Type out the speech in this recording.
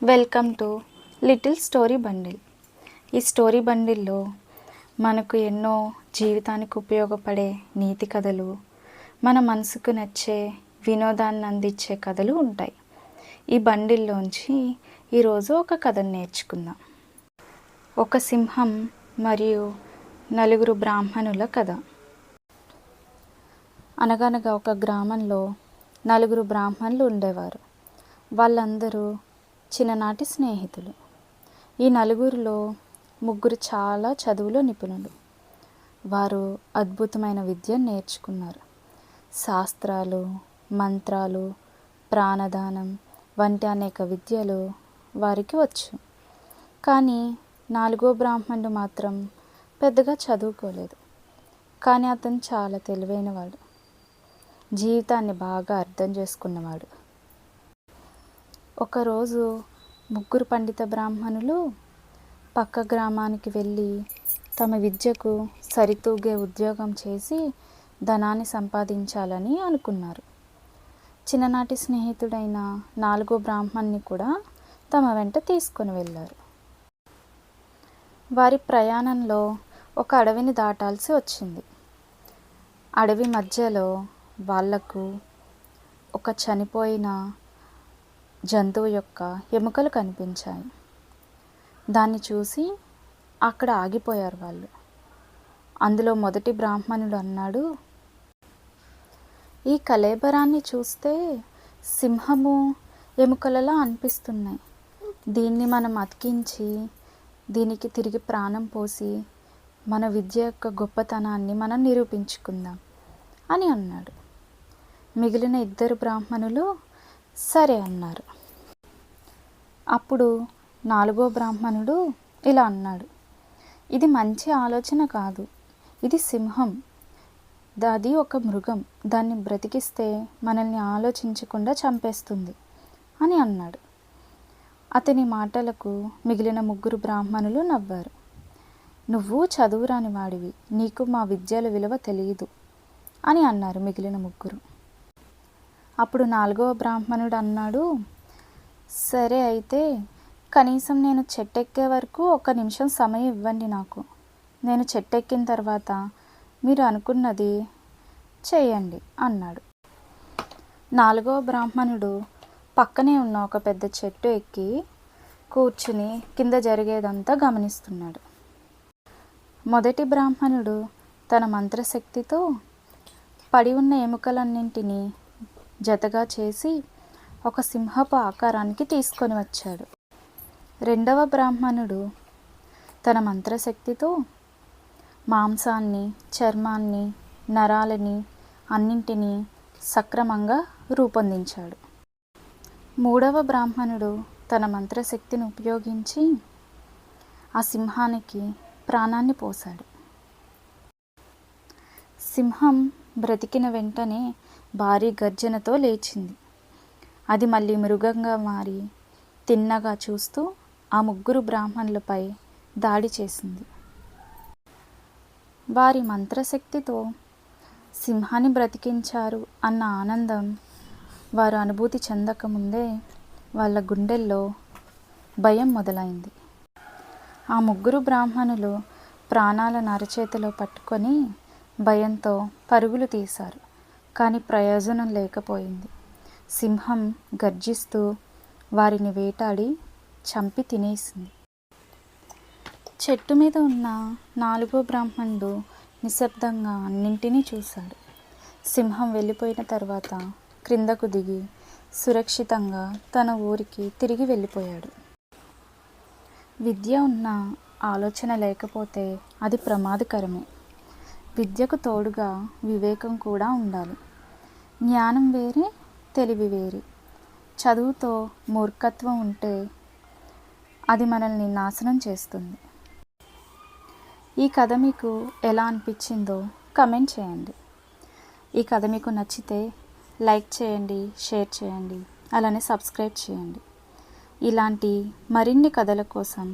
Welcome to little story bundle. ఈ story బండిల్లో మనకు ఎన్నో జీవితానికి ఉపయోగపడే నీతి కథలు, మన మనసుకు నచ్చే వినోదాన్ని అందించే కథలు ఉంటాయి. ఈ బండిల్లోంచి ఈరోజు ఒక కథను నేర్చుకుందాం. ఒక సింహం మరియు నలుగురు బ్రాహ్మణుల కథ. అనగనగా ఒక గ్రామంలో నలుగురు బ్రాహ్మణులు ఉండేవారు. వాళ్ళందరూ చిన్ననాటి స్నేహితులు. ఈ నలుగురిలో ముగ్గురు చాలా చదువులో నిపుణులు. వారు అద్భుతమైన విద్యను నేర్చుకున్నారు. శాస్త్రాలు, మంత్రాలు, ప్రాణదానం వంటి అనేక విద్యలు వారికి వచ్చు. కానీ నాలుగో బ్రాహ్మణుడు మాత్రం పెద్దగా చదువుకోలేదు. కానీ అతను చాలా తెలివైనవాడు, జీవితాన్ని బాగా అర్థం చేసుకున్నవాడు. ఒకరోజు ముగ్గురు పండిత బ్రాహ్మణులు పక్క గ్రామానికి వెళ్ళి తమ విద్యకు సరితూగే ఉద్యోగం చేసి ధనాన్ని సంపాదించాలని అనుకున్నారు. చిన్ననాటి స్నేహితుడైన నాలుగో బ్రాహ్మణ్ణి కూడా తమ వెంట తీసుకొని వెళ్ళారు. వారి ప్రయాణంలో ఒక అడవిని దాటాల్సి వచ్చింది. అడవి మధ్యలో వాళ్లకు ఒక చనిపోయిన జంతువు యొక్క ఎముకలు కనిపించాయి. దాన్ని చూసి అక్కడ ఆగిపోయారు వాళ్ళు. అందులో మొదటి బ్రాహ్మణుడు అన్నాడు, ఈ కళేబరాన్ని చూస్తే సింహము ఎముకలలా అనిపిస్తున్నాయి. దీన్ని మనం అతికించి దీనికి తిరిగి ప్రాణం పోసి మన విద్య యొక్క గొప్పతనాన్ని మనం నిరూపించుకుందాం అని అన్నాడు. మిగిలిన ఇద్దరు బ్రాహ్మణులు సరే అన్నారు. అప్పుడు నాలుగో బ్రాహ్మణుడు ఇలా అన్నాడు, ఇది మంచి ఆలోచన కాదు. ఇది సింహం, అది ఒక మృగం. దాన్ని బ్రతికిస్తే మనల్ని ఆలోచించకుండా చంపేస్తుంది అని అన్నాడు. అతని మాటలకు మిగిలిన ముగ్గురు బ్రాహ్మణులు నవ్వారు. నువ్వు చదువురాని వాడివి, నీకు మా విద్యల విలువ తెలియదు అని అన్నారు మిగిలిన ముగ్గురు. అప్పుడు నాలుగవ బ్రాహ్మణుడు అన్నాడు, సరే అయితే కనీసం నేను చెట్టెక్కే వరకు 1 నిమిషం సమయం ఇవ్వండి నాకు. నేను చెట్టెక్కిన తర్వాత మీరు అనుకున్నది చేయండి అన్నాడు. నాలుగవ బ్రాహ్మణుడు పక్కనే ఉన్న ఒక పెద్ద చెట్టు ఎక్కి కూర్చుని కింద జరిగేదంతా గమనిస్తున్నాడు. మొదటి బ్రాహ్మణుడు తన మంత్రశక్తితో పడి ఉన్న ఎముకలన్నింటినీ జతగా చేసి ఒక సింహపు ఆకారానికి తీసుకొని వచ్చాడు. రెండవ బ్రాహ్మణుడు తన మంత్రశక్తితో మాంసాన్ని, చర్మాన్ని, నరాలని అన్నింటినీ సక్రమంగా రూపొందించాడు. మూడవ బ్రాహ్మణుడు తన మంత్రశక్తిని ఉపయోగించి ఆ సింహానికి ప్రాణాన్ని పోశాడు. సింహం బ్రతికిన వెంటనే భారీ గర్జనతో లేచింది. అది మళ్ళీ మృగంగా మారి తిన్నగా చూస్తూ ఆ ముగ్గురు బ్రాహ్మణులపై దాడి చేసింది. వారి మంత్రశక్తితో సింహాన్ని బ్రతికించారు అన్న ఆనందం వారు అనుభూతి చెందకముందే వాళ్ళ గుండెల్లో భయం మొదలైంది. ఆ ముగ్గురు బ్రాహ్మణులు ప్రాణాలను అరచేతిలో పట్టుకొని భయంతో పరుగులు తీశారు. కానీ ప్రయోజనం లేకపోయింది. సింహం గర్జిస్తూ వారిని వేటాడి చంపి తినేసింది. చెట్టు మీద ఉన్న నాలుగో బ్రాహ్మణుడు నిశ్శబ్దంగా అన్నింటినీ చూశాడు. సింహం వెళ్ళిపోయిన తర్వాత క్రిందకు దిగి సురక్షితంగా తన ఊరికి తిరిగి వెళ్ళిపోయాడు. విద్య ఉన్న ఆలోచన లేకపోతే అది ప్రమాదకరమే. విద్యకు తోడుగా వివేకం కూడా ఉండాలి. జ్ఞానం వేరే, తెలివి వేరే. చదువుతో మూర్ఖత్వం ఉంటే అది మనల్ని నాశనం చేస్తుంది. ఈ కథ మీకు ఎలా అనిపించిందో కమెంట్ చేయండి. ఈ కథ మీకు నచ్చితే లైక్ చేయండి, షేర్ చేయండి, అలానే సబ్స్క్రైబ్ చేయండి. ఇలాంటి మరిన్ని కథల కోసం